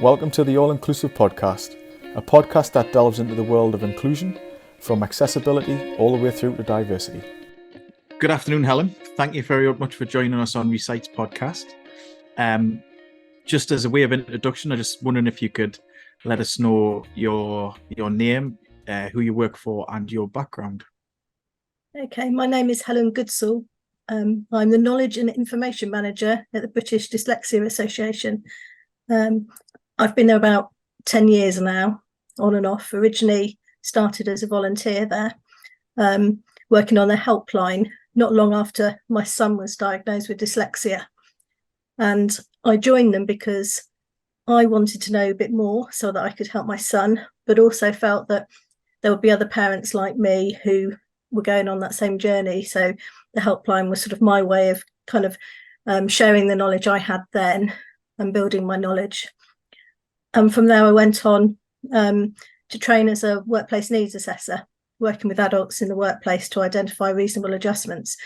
Welcome to the All-Inclusive Podcast, a podcast that delves into the world of inclusion, from accessibility all the way through to diversity. Good afternoon, Helen. Thank you very much for joining us on Recite's podcast. Just as a way of introduction, I'm just wondering if you could let us know your name, who you work for, and your background. Okay, my name is Helen Goodsall. I'm the Knowledge and Information Manager at the British Dyslexia Association. I've been there about 10 years now, on and off. Originally started as a volunteer there, working on a helpline not long after my son was diagnosed with dyslexia. And I joined them because I wanted to know a bit more so that I could help my son, but also felt that there would be other parents like me who were going on that same journey. So the helpline was sort of my way of kind of sharing the knowledge I had then and building my knowledge. And from there, I went on to train as a workplace needs assessor, working with adults in the workplace to identify reasonable adjustments.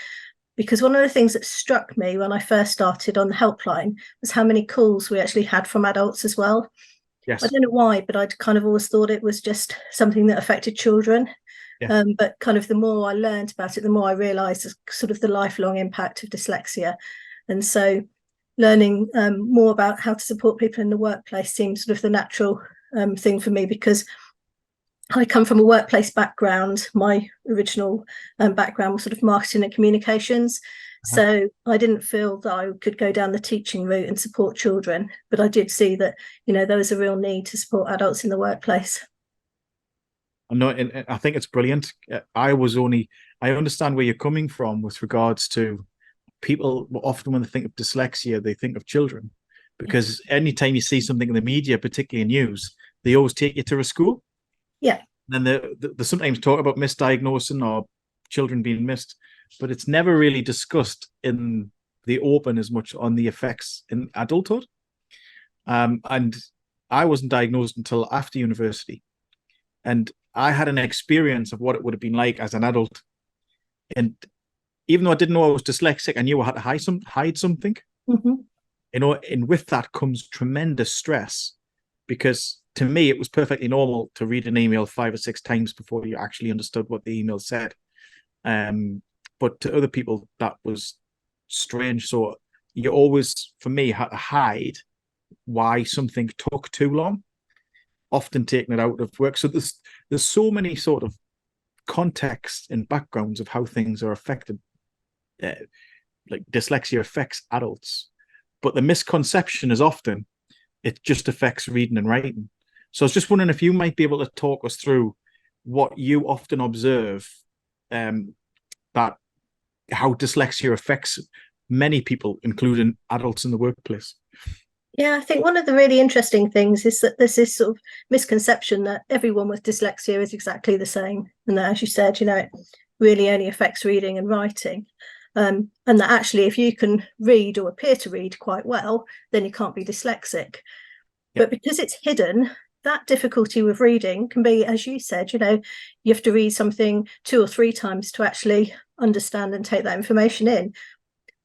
Because one of the things that struck me when I first started on the helpline was how many calls we actually had from adults as well. Yes. I don't know why, but I'd kind of always thought it was just something that affected children. Yeah. But kind of the more I learned about it, the more I realised sort of the lifelong impact of dyslexia. And so learning more about how to support people in the workplace seems sort of the natural thing for me, because I come from a workplace background. My original background was sort of marketing and communications. So I didn't feel that I could go down the teaching route and support children, but I did see that, there was a real need to support adults in the workplace. And I think it's brilliant. I understand where you're coming from with regards to people. Often when they think of dyslexia, they think of children, because anytime you see something in the media, particularly in news, they always take you to a school. Yeah. And they sometimes talk about misdiagnosing or children being missed, but it's never really discussed in the open as much on the effects in adulthood. And I wasn't diagnosed until after university. And I had an experience of what it would have been like as an adult. And even though I didn't know I was dyslexic, I knew I had to hide something. Mm-hmm. And with that comes tremendous stress, because to me, it was perfectly normal to read an email 5 or 6 times before you actually understood what the email said. But to other people, that was strange. So you always, for me, had to hide why something took too long, often taking it out of work. So there's so many sort of contexts and backgrounds of how things are affected. Like dyslexia affects adults, but the misconception is often it just affects reading and writing. So I was just wondering if you might be able to talk us through what you often observe, that how dyslexia affects many people, including adults in the workplace. Yeah, I think one of the really interesting things is that there's this sort of misconception that everyone with dyslexia is exactly the same. And that, as you said, it really only affects reading and writing. And that actually, if you can read or appear to read quite well, then you can't be dyslexic. Yeah. But because it's hidden, that difficulty with reading can be, as you said, you have to read something 2 or 3 times to actually understand and take that information in.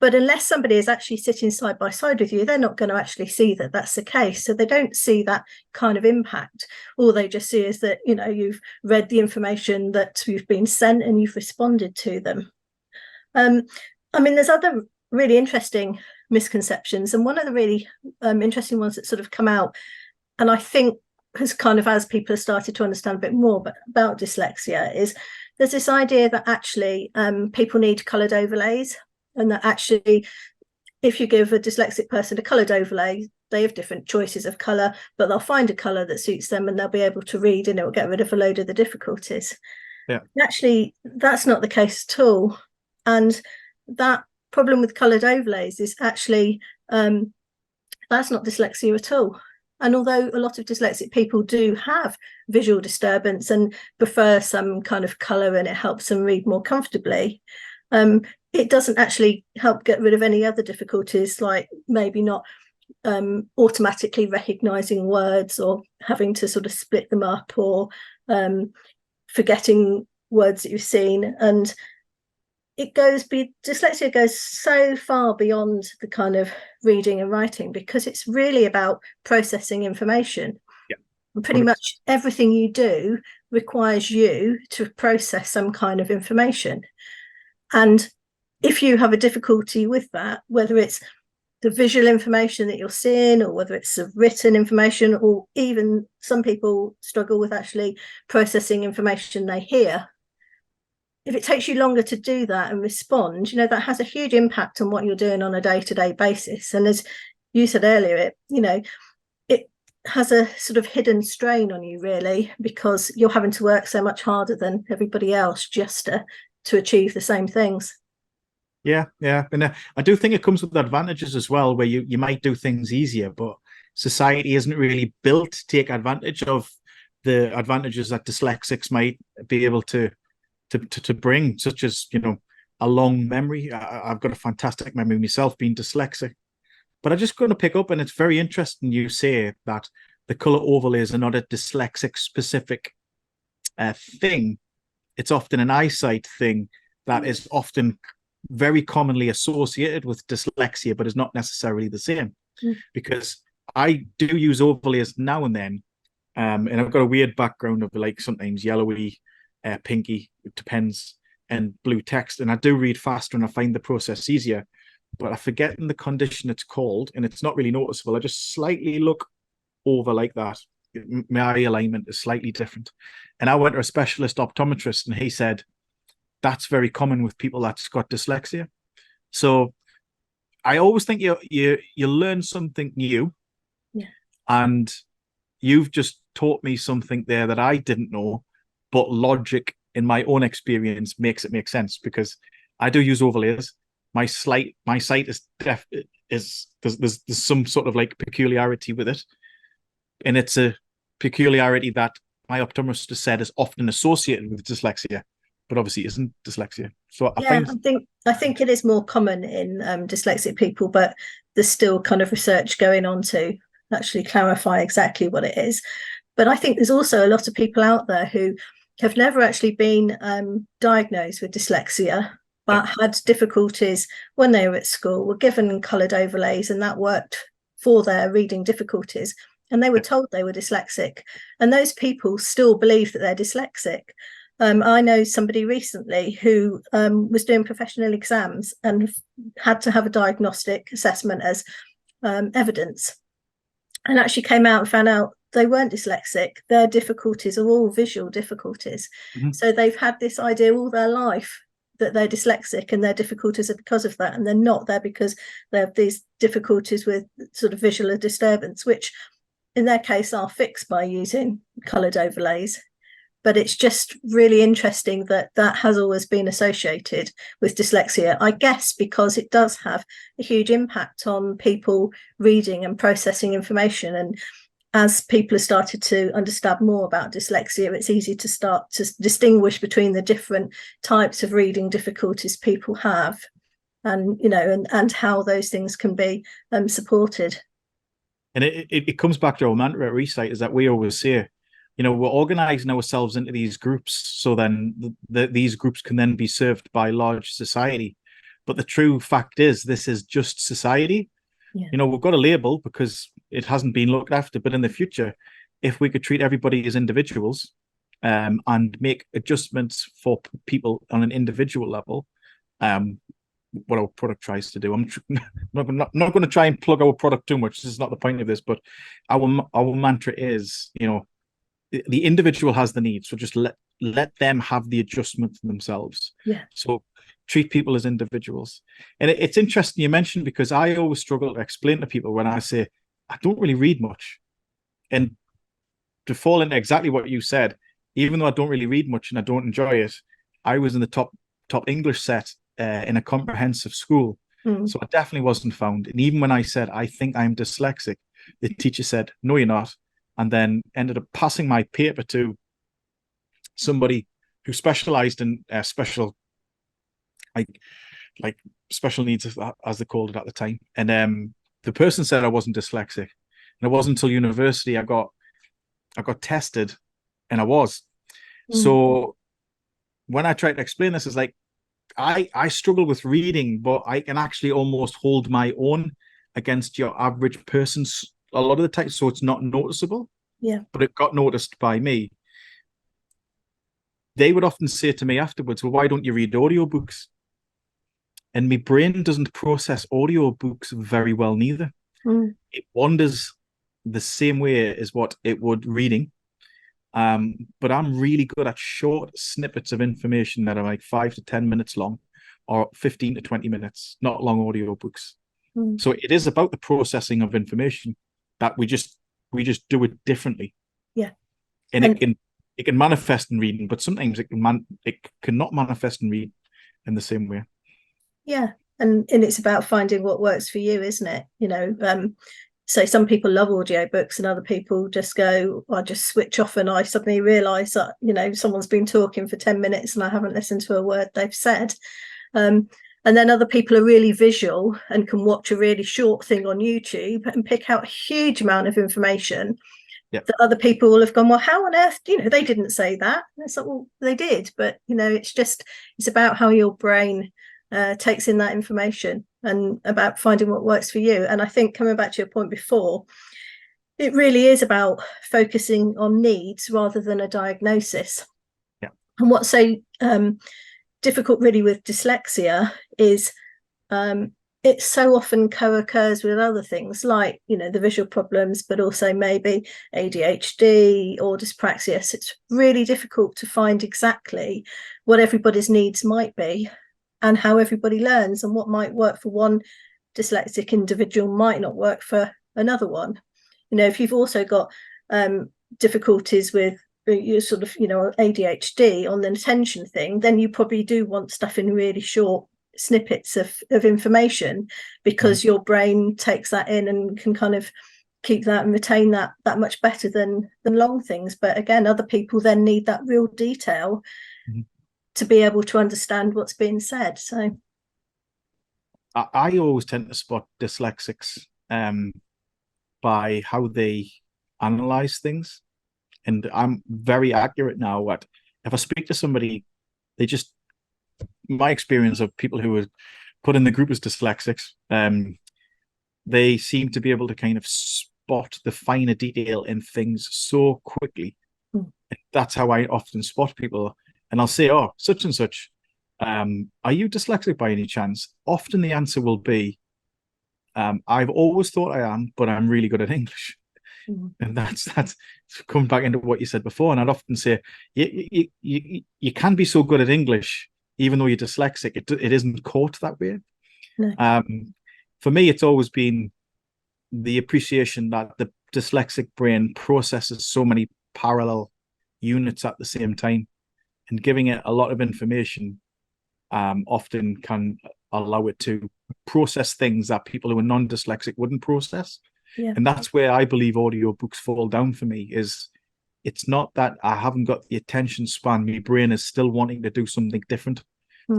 But unless somebody is actually sitting side by side with you, they're not going to actually see that that's the case. So they don't see that kind of impact. All they just see is that, you've read the information that you've been sent and you've responded to them. There's other really interesting misconceptions. And one of the really interesting ones that sort of come out, and I think has kind of, as people have started to understand a bit more about dyslexia, is there's this idea that actually people need coloured overlays. And that actually, if you give a dyslexic person a coloured overlay, they have different choices of colour, but they'll find a colour that suits them and they'll be able to read, and it will get rid of a load of the difficulties. Yeah. Actually, that's not the case at all. And that problem with coloured overlays is actually, that's not dyslexia at all. And although a lot of dyslexic people do have visual disturbance and prefer some kind of colour and it helps them read more comfortably, it doesn't actually help get rid of any other difficulties, like maybe not automatically recognising words, or having to sort of split them up, or forgetting words that you've seen. And dyslexia goes so far beyond the kind of reading and writing, because it's really about processing information. Yeah. And pretty 100%. much everything you do requires you to process some kind of information. And if you have a difficulty with that, whether it's the visual information that you're seeing, or whether it's the written information, or even some people struggle with actually processing information they hear, if it takes you longer to do that and respond, that has a huge impact on what you're doing on a day-to-day basis. And as you said earlier, it has a sort of hidden strain on you, really, because you're having to work so much harder than everybody else just to achieve the same things. Yeah, yeah. And I do think it comes with advantages as well, where you might do things easier, but society isn't really built to take advantage of the advantages that dyslexics might be able to bring, such as, a long memory. I've got a fantastic memory myself, being dyslexic. But I'm just going to pick up, and it's very interesting you say that the color overlays are not a dyslexic specific thing. It's often an eyesight thing that is often very commonly associated with dyslexia, but is not necessarily the same. Because I do use overlays now and then, and I've got a weird background of like sometimes yellowy, pinky, it depends, and blue text, and I do read faster and I find the process easier, but I forget in the condition it's called, and it's not really noticeable. I just slightly look over like that. My eye alignment is slightly different. And I went to a specialist optometrist, and he said that's very common with people that's got dyslexia. So I always think you learn something new. Yeah. And you've just taught me something there that I didn't know, but logic in my own experience makes it make sense, because I do use overlays. My sight is there's some sort of like peculiarity with it, and it's a peculiarity that my optometrist has said is often associated with dyslexia, but obviously isn't dyslexia. So I think it is more common in dyslexic people, but there's still kind of research going on to actually clarify exactly what it is. But I think there's also a lot of people out there who have never actually been diagnosed with dyslexia, but had difficulties when they were at school, were given coloured overlays, and that worked for their reading difficulties. And they were told they were dyslexic. And those people still believe that they're dyslexic. I know somebody recently who was doing professional exams and had to have a diagnostic assessment as evidence, and actually came out and found out they weren't dyslexic. Their difficulties are all visual difficulties. So they've had this idea all their life that they're dyslexic and their difficulties are because of that, and they're not. They're because they have these difficulties with sort of visual disturbance, which in their case are fixed by using coloured overlays. But it's just really interesting that has always been associated with dyslexia, I guess, because it does have a huge impact on people reading and processing information. And as people have started to understand more about dyslexia, it's easy to start to distinguish between the different types of reading difficulties people have, and and how those things can be supported. And it comes back to our mantra at Recite, is that we always say, we're organizing ourselves into these groups, so then these groups can then be served by large society. But the true fact is, this is just society. Yeah. We've got a label because it hasn't been looked after. But in the future, if we could treat everybody as individuals, and make adjustments for people on an individual level, what our product tries to do. I'm not going to try and plug our product too much. This is not the point of this, but our mantra is, the individual has the need, so just let them have the adjustment themselves. Yeah. So treat people as individuals. And it's interesting you mentioned, because I always struggle to explain to people when I say I don't really read much, and to fall into exactly what you said, even though I don't really read much and I don't enjoy it, I was in the top English set in a comprehensive school. So I definitely wasn't found. And even when I said I think I'm dyslexic, the teacher said, no, you're not. And then ended up passing my paper to somebody who specialized in special, like special needs, as they called it at the time. And the person said I wasn't dyslexic. And it wasn't until university I got tested, and I was. So when I tried to explain this, it's like, I struggle with reading, but I can actually almost hold my own against your average person's a lot of the time, so it's not noticeable. Yeah. But it got noticed by me. They would often say to me afterwards, "Well, why don't you read audiobooks?" And my brain doesn't process audiobooks very well neither. Mm. It wanders the same way as what it would reading. But I'm really good at short snippets of information that are like 5 to 10 minutes long or 15 to 20 minutes, not long audiobooks. Mm. So it is about the processing of information that we just do it differently. Yeah. And it can manifest in reading, but sometimes it cannot manifest in reading in the same way. Yeah. And it's about finding what works for you, isn't it? So some people love audiobooks and other people just go, I just switch off and I suddenly realise that, someone's been talking for 10 minutes and I haven't listened to a word they've said. And then other people are really visual and can watch a really short thing on YouTube and pick out a huge amount of information. Yep. That other people will have gone, well, how on earth, they didn't say that. And it's like, well, they did. But, it's about how your brain takes in that information and about finding what works for you. And I think coming back to your point before, it really is about focusing on needs rather than a diagnosis. Yeah. And what's so difficult really with dyslexia is it so often co-occurs with other things like, the visual problems, but also maybe ADHD or dyspraxia. So it's really difficult to find exactly what everybody's needs might be and how everybody learns, and what might work for one dyslexic individual might not work for another one. If you've also got difficulties with your sort of, ADHD on the attention thing, then you probably do want stuff in really short snippets of information, because your brain takes that in and can kind of keep that and retain that much better than long things. But again, other people then need that real detail to be able to understand what's being said. So I always tend to spot dyslexics by how they analyze things. And I'm very accurate now at, if I speak to somebody, my experience of people who are put in the group as dyslexics, they seem to be able to kind of spot the finer detail in things so quickly. That's how I often spot people. And I'll say, oh, such and such, are you dyslexic by any chance? Often the answer will be, I've always thought I am, but I'm really good at English. And that's come back into what you said before. And I'd often say, you can be so good at English, even though you're dyslexic, it isn't caught that way. No. For me, it's always been the appreciation that the dyslexic brain processes so many parallel units at the same time, and giving it a lot of information often can allow it to process things that people who are non-dyslexic wouldn't process. Yeah. And that's where I believe audiobooks fall down for me. Is it's not that I haven't got the attention span, my brain is still wanting to do something different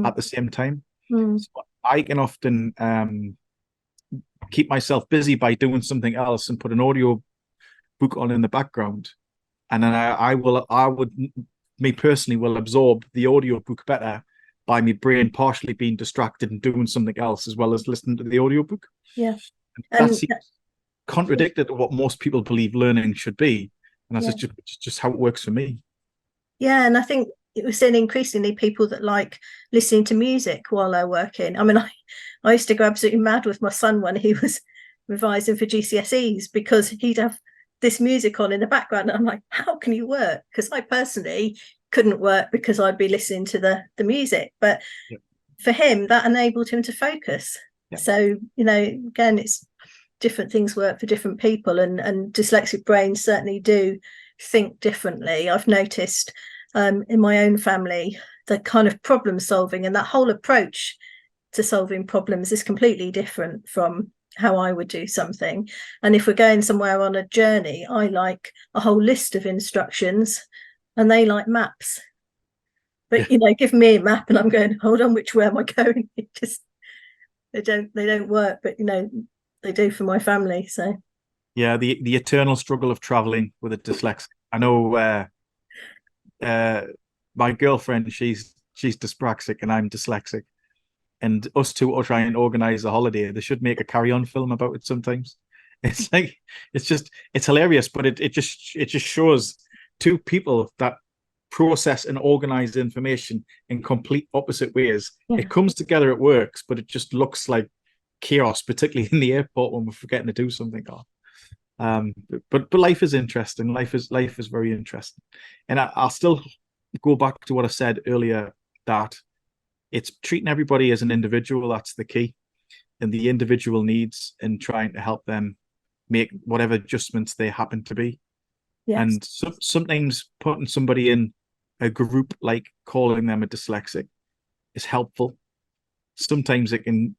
at the same time. So I can often keep myself busy by doing something else and put an audio book on in the background, and then me personally will absorb the audio book better by my brain partially being distracted and doing something else as well as listening to the audiobook. Yeah. And that seems contradicted to what most people believe learning should be. And that's just how it works for me. Yeah, and I think we're seeing increasingly people that like listening to music while they're working. I mean, I used to go absolutely mad with my son when he was revising for GCSEs, because he'd have this music on in the background. And I'm like, how can you work? Because I personally couldn't work because I'd be listening to the music. But for him, that enabled him to focus. So, again, it's different things work for different people, and dyslexic brains certainly do think differently. I've noticed in my own family, the kind of problem solving and that whole approach to solving problems is completely different from how I would do something. And if we're going somewhere on a journey, I like a whole list of instructions and they like maps. But give me a map and I'm going, hold on, which way am I going? They don't work, but they do for my family. So the eternal struggle of traveling with a dyslexic. I know my girlfriend, she's she's dyspraxic and I'm dyslexic, and us two are trying to organize a holiday. They should make a carry-on film about it sometimes. It's like it's hilarious, but it just shows two people that process and organize information in complete opposite ways. Yeah. It comes together, it works, but it just looks like chaos, particularly in the airport when we're forgetting to do something. But life is interesting. Life is very interesting, and I'll still go back to what I said earlier, that it's treating everybody as an individual. That's the key, and the individual needs, and trying to help them make whatever adjustments they happen to be. Yes. And sometimes putting somebody in a group, like calling them a dyslexic, is helpful. Sometimes it can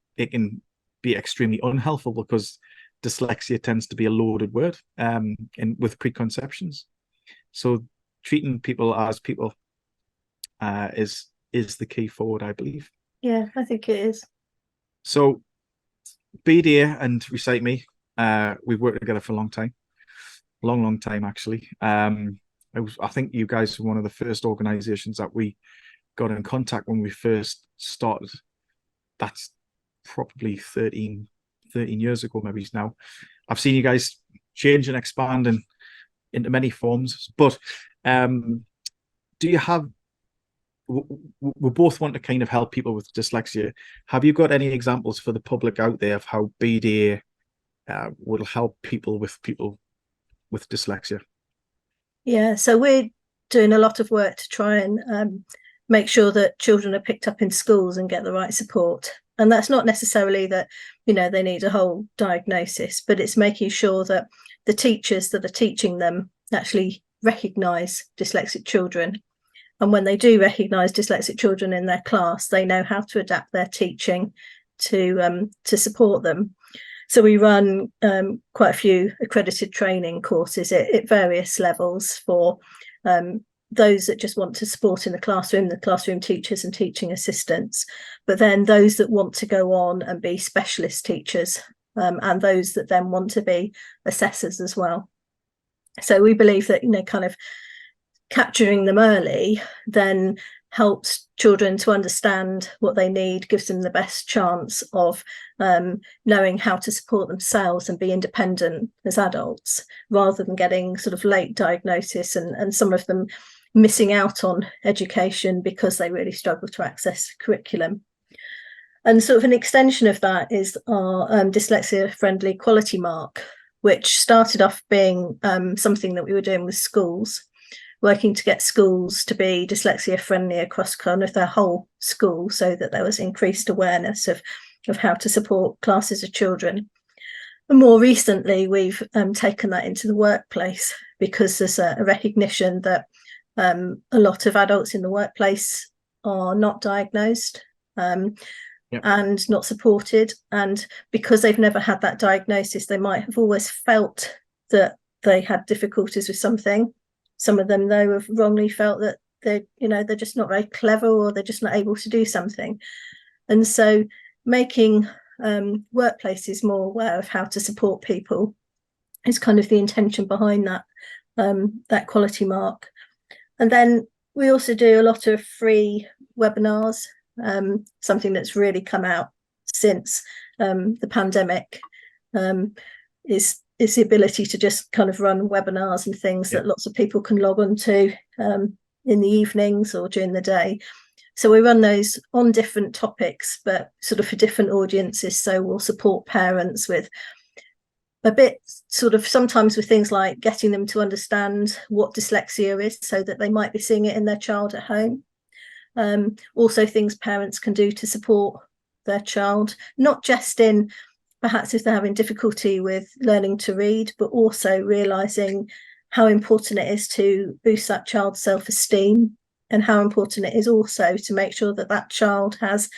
be extremely unhelpful, because dyslexia tends to be a loaded word, and with preconceptions. So treating people as people is the key forward, I believe. Yeah, I think it is. So BDA and Recite Me, we've worked together for a long time. Long time, actually. I think you guys were one of the first organizations that we got in contact when we first started. That's probably 13 years ago, maybe now. I've seen you guys change and expand into many forms, but do you have, we both want to kind of help people with dyslexia. Have you got any examples for the public out there of how BDA will help people with dyslexia? Yeah, so we're doing a lot of work to try and make sure that children are picked up in schools and get the right support. And that's not necessarily that, they need a whole diagnosis, but it's making sure that the teachers that are teaching them actually recognise dyslexic children. And when they do recognise dyslexic children in their class, they know how to adapt their teaching to support them. So we run quite a few accredited training courses at various levels for those that just want to support in the classroom teachers and teaching assistants, but then those that want to go on and be specialist teachers, and those that then want to be assessors as well. So we believe that, kind of capturing them early then helps children to understand what they need, gives them the best chance of knowing how to support themselves and be independent as adults, rather than getting sort of late diagnosis and some of them missing out on education because they really struggle to access curriculum. And sort of an extension of that is our dyslexia friendly quality mark, which started off being something that we were doing with schools, working to get schools to be dyslexia friendly across kind of their whole school, so that there was increased awareness of how to support classes of children. And more recently, we've taken that into the workplace, because there's a recognition that a lot of adults in the workplace are not diagnosed and not supported. And because they've never had that diagnosis, they might have always felt that they had difficulties with something. Some of them, though, have wrongly felt that they're just not very clever, or they're just not able to do something. And so making workplaces more aware of how to support people is kind of the intention behind that quality mark. And then we also do a lot of free webinars, something that's really come out since the pandemic, is the ability to just kind of run webinars and things that lots of people can log on to in the evenings or during the day. So we run those on different topics, but sort of for different audiences. So we'll support parents with a bit sort of sometimes with things like getting them to understand what dyslexia is, so that they might be seeing it in their child at home. Also things parents can do to support their child, not just in perhaps if they're having difficulty with learning to read, but also realising how important it is to boost that child's self-esteem, and how important it is also to make sure that that child has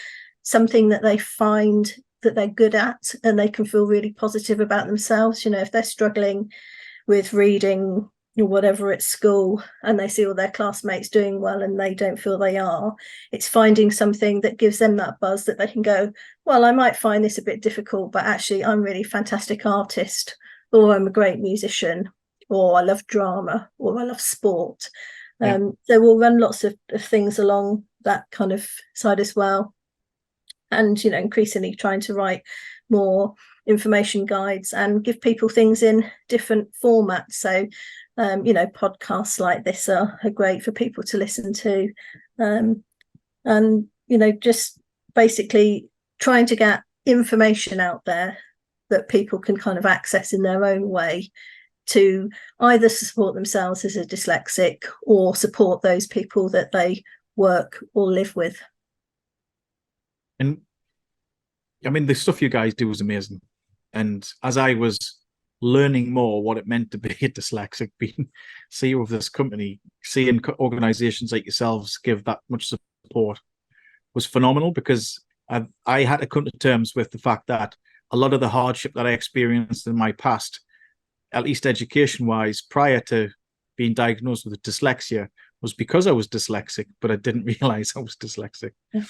something that they find that they're good at and they can feel really positive about themselves. If they're struggling with reading or whatever at school and they see all their classmates doing well and they don't feel they are, it's finding something that gives them that buzz that they can go, well, I might find this a bit difficult, but actually I'm a really fantastic artist, or I'm a great musician, or I love drama, or I love sport. So we'll run lots of things along that kind of side as well. And, you know, increasingly trying to write more information guides and give people things in different formats. So, you know, podcasts like this are great for people to listen to. And, you know, just basically trying to get information out there that people can kind of access in their own way to either support themselves as a dyslexic or support those people that they work or live with. And I mean, the stuff you guys do is amazing. And as I was learning more what it meant to be a dyslexic, being CEO of this company, seeing organizations like yourselves give that much support was phenomenal, because I had to come to terms with the fact that a lot of the hardship that I experienced in my past, at least education-wise, prior to being diagnosed with dyslexia, was because I was dyslexic, but I didn't realize I was dyslexic. Yeah.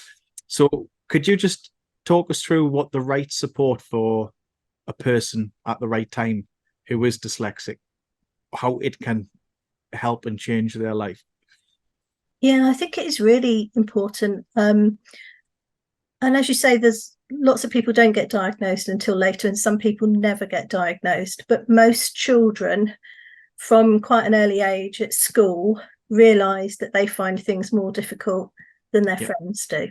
So could you just talk us through what the right support for a person at the right time who is dyslexic, how it can help and change their life? Yeah, I think it is really important. And as you say, there's lots of people don't get diagnosed until later, and some people never get diagnosed. But most children from quite an early age at school realise that they find things more difficult than their friends do.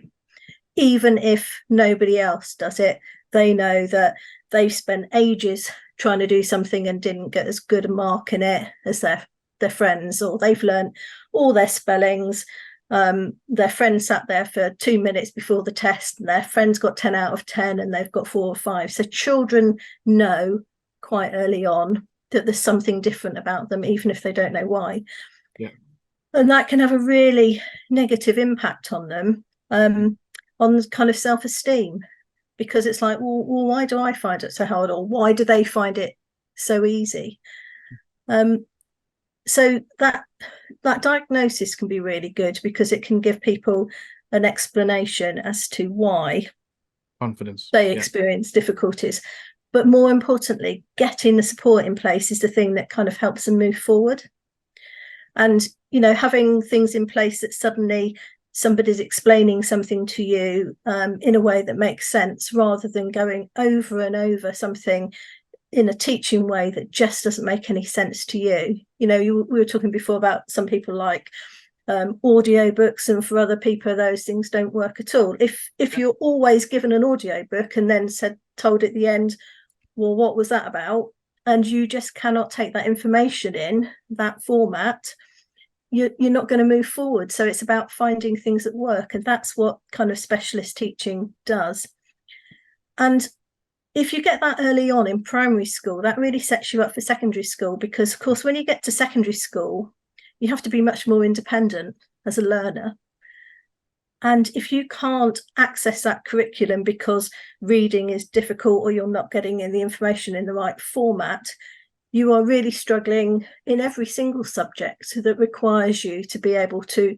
Even if nobody else does it, they know that they've spent ages trying to do something and didn't get as good a mark in it as their friends, or they've learned all their spellings. Their friend sat there for 2 minutes before the test and their friend's got 10 out of 10 and they've got 4 or 5. So children know quite early on that there's something different about them, even if they don't know why. Yeah. And that can have a really negative impact on them, on kind of self-esteem, because it's like, well, why do I find it so hard, or why do they find it so easy? So that diagnosis can be really good, because it can give people an explanation as to why Confidence they experience difficulties. But more importantly, getting the support in place is the thing that kind of helps them move forward. And, you know, having things in place that suddenly somebody's explaining something to you in a way that makes sense, rather than going over and over something in a teaching way that just doesn't make any sense to you. You know, we were talking before about some people like audio books, and for other people those things don't work at all. If you're always given an audio book and then told at the end, well, what was that about, and you just cannot take that information in that format, you're not going to move forward. So it's about finding things that work, and that's what kind of specialist teaching does. And if you get that early on in primary school, that really sets you up for secondary school, because of course when you get to secondary school you have to be much more independent as a learner. And if you can't access that curriculum because reading is difficult, or you're not getting in the information in the right format, you are really struggling in every single subject that requires you to be able to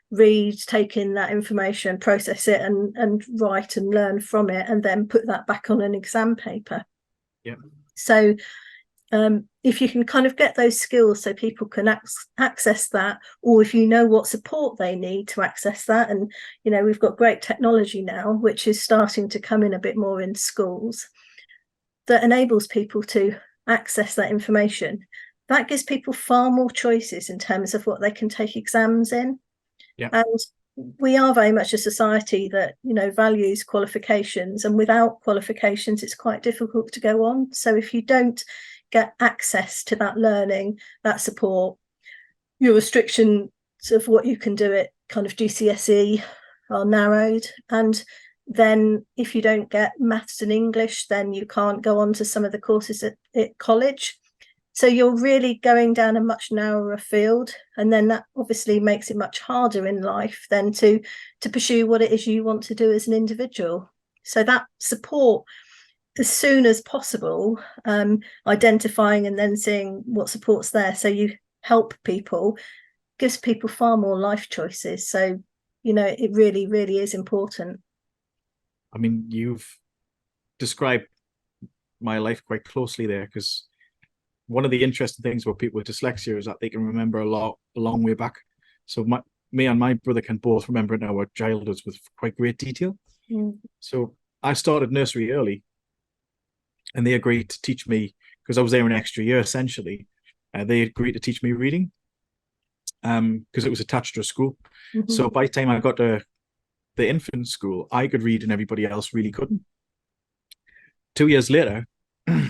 read, take in that information, process it, and write and learn from it, and then put that back on an exam paper. Yeah. So if you can kind of get those skills so people can access that, or if you know what support they need to access that, and you know, we've got great technology now which is starting to come in a bit more in schools that enables people to access that information, that gives people far more choices in terms of what they can take exams in. Yeah. And we are very much a society that, you know, values qualifications, and without qualifications it's quite difficult to go on. So if you don't get access to that learning, that support, your restrictions of what you can do at kind of GCSE are narrowed. And then if you don't get maths and English, then you can't go on to some of the courses at college. So you're really going down a much narrower field, and then that obviously makes it much harder in life then to pursue what it is you want to do as an individual. So that support as soon as possible, identifying and then seeing what support's there, so you help people, gives people far more life choices. So, you know, it really, really is important. I mean, you've described my life quite closely there, because one of the interesting things about people with dyslexia is that they can remember a long way back. So me and my brother can both remember in our childhoods with quite great detail. So I started nursery early, and they agreed to teach me, because I was there an extra year essentially. They agreed to teach me reading, because it was attached to a school. So by the time I got to the infant school, I could read and everybody else really couldn't. 2 years later,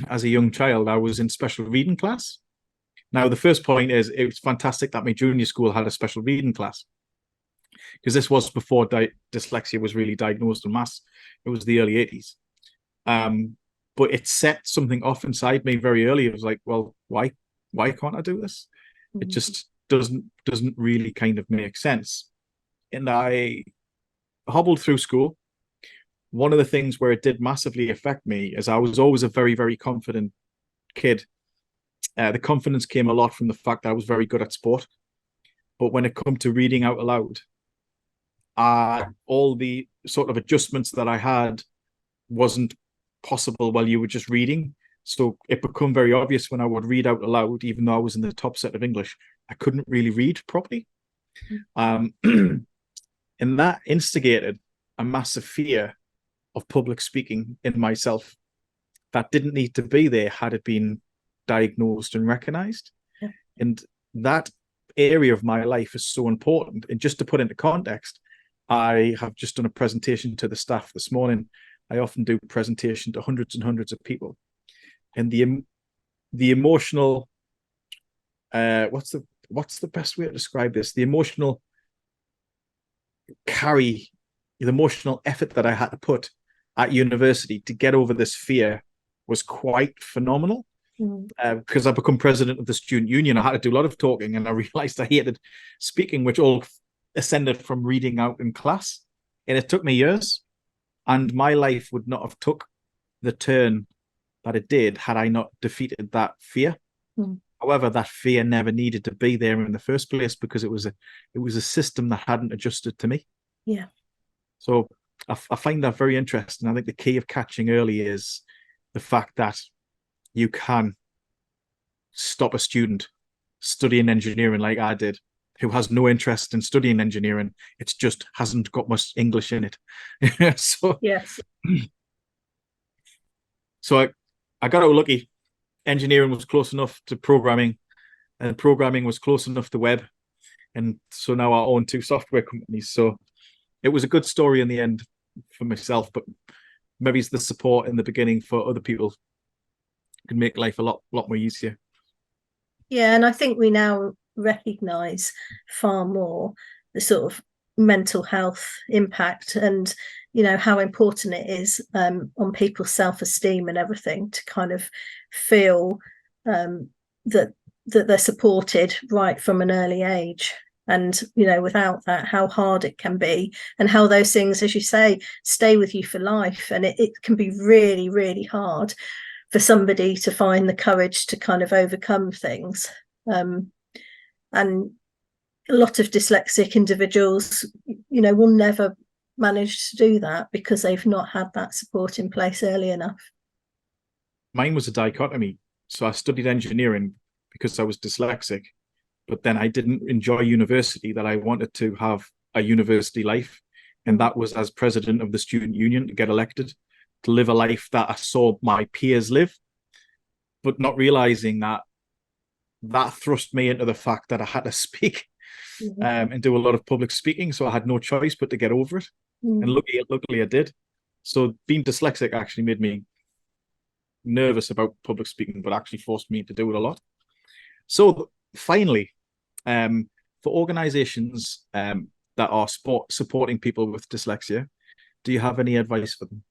as a young child, I was in special reading class. Now, the first point is it was fantastic that my junior school had a special reading class, because this was before dyslexia was really diagnosed en masse. It was the early 80s. But it set something off inside me very early. It was like, well, why can't I do this? It just doesn't really kind of make sense. And I hobbled through school. One of the things where it did massively affect me is I was always a very, very confident kid. The confidence came a lot from the fact that I was very good at sport. But when it come to reading out aloud, all the sort of adjustments that I had wasn't possible while you were just reading. So it became very obvious when I would read out aloud, even though I was in the top set of English, I couldn't really read properly. And that instigated a massive fear of public speaking in myself that didn't need to be there had it been diagnosed and recognized. And that area of my life is so important. And just to put into context, I have just done a presentation to the staff this morning. I often do presentation to hundreds and hundreds of people, and the emotional what's the best way to describe this? The emotional effort that I had to put at university to get over this fear was quite phenomenal. Because I become president of the student union, I had to do a lot of talking, and I realized I hated speaking, which all ascended from reading out in class. And it took me years, and my life would not have took the turn that it did had I not defeated that fear. However, that fear never needed to be there in the first place, because it was a system that hadn't adjusted to me. So I find that very interesting. I think the key of catching early is the fact that you can stop a student studying engineering like I did, who has no interest in studying engineering. It's just hasn't got much English in it. So yes. So I got out lucky. Engineering was close enough to programming, and programming was close enough to web. And so now I own 2 software companies. So it was a good story in the end for myself, but maybe it's the support in the beginning for other people can make life a lot more easier. Yeah, and I think we now recognise far more the sort of mental health impact, and how important it is on people's self-esteem and everything, to kind of feel that they're supported right from an early age. And without that, how hard it can be, and how those things, as you say, stay with you for life. And it can be really, really hard for somebody to find the courage to kind of overcome things. And a lot of dyslexic individuals, will never manage to do that because they've not had that support in place early enough. Mine was a dichotomy. So I studied engineering because I was dyslexic, but then I didn't enjoy university, that I wanted to have a university life. And that was as president of the student union, to get elected, to live a life that I saw my peers live, but not realizing that thrust me into the fact that I had to speak and do a lot of public speaking. So I had no choice but to get over it. And luckily I did. So being dyslexic actually made me nervous about public speaking, but actually forced me to do it a lot. So finally, for organizations that are supporting people with dyslexia, do you have any advice for them?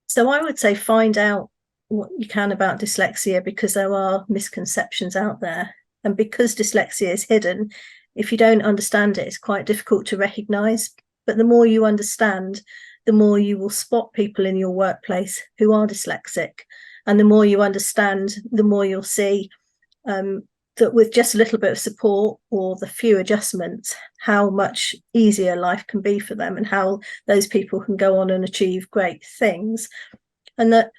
So I would say find out what you can about dyslexia, because there are misconceptions out there. And because dyslexia is hidden, if you don't understand it, it's quite difficult to recognise. But the more you understand, the more you will spot people in your workplace who are dyslexic. And the more you understand, the more you'll see that with just a little bit of support or the few adjustments, how much easier life can be for them, and how those people can go on and achieve great things. And that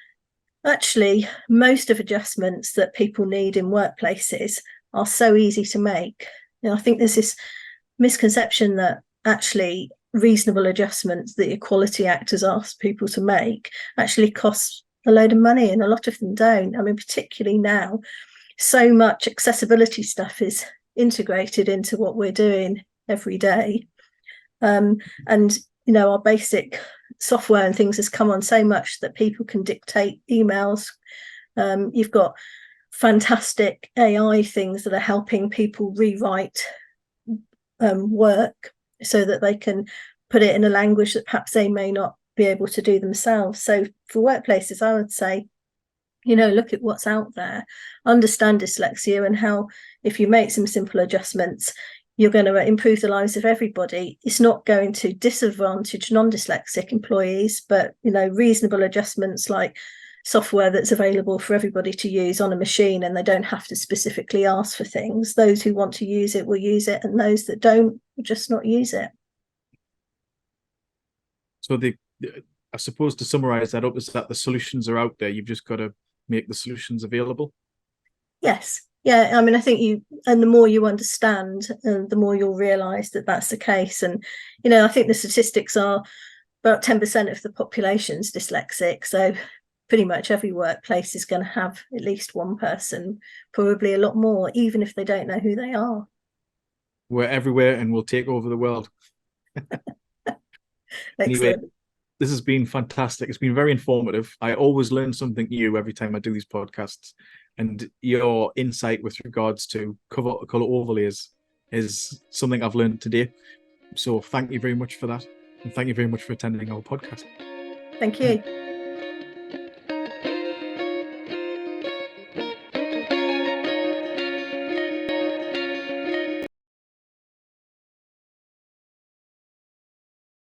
actually most of adjustments that people need in workplaces are so easy to make. I think there's this misconception that actually reasonable adjustments that Equality Act has asked people to make actually cost a load of money, and a lot of them don't. I mean, particularly now, so much accessibility stuff is integrated into what we're doing every day. And, you know, our basic software and things has come on so much that people can dictate emails. You've got fantastic AI things that are helping people rewrite work so that they can put it in a language that perhaps they may not be able to do themselves. So for workplaces, I would say, you know, look at what's out there, understand dyslexia, and how if you make some simple adjustments, you're going to improve the lives of everybody. It's not going to disadvantage non-dyslexic employees, but, you know, reasonable adjustments like software that's available for everybody to use on a machine, and they don't have to specifically ask for things. Those who want to use it will use it, and those that don't will just not use it. So I suppose to summarize that up is that the solutions are out there. You've just got to make the solutions available. Yes. Yeah, I mean, I think and the more you understand, the more you'll realize that that's the case. And, you know, I think the statistics are about 10% of the population's dyslexic. So pretty much every workplace is going to have at least one person, probably a lot more, even if they don't know who they are. We're everywhere and we'll take over the world. Anyway, this has been fantastic. It's been very informative. I always learn something new every time I do these podcasts. And your insight with regards to colour overlays is something I've learned today. So thank you very much for that. And thank you very much for attending our podcast. Thank you.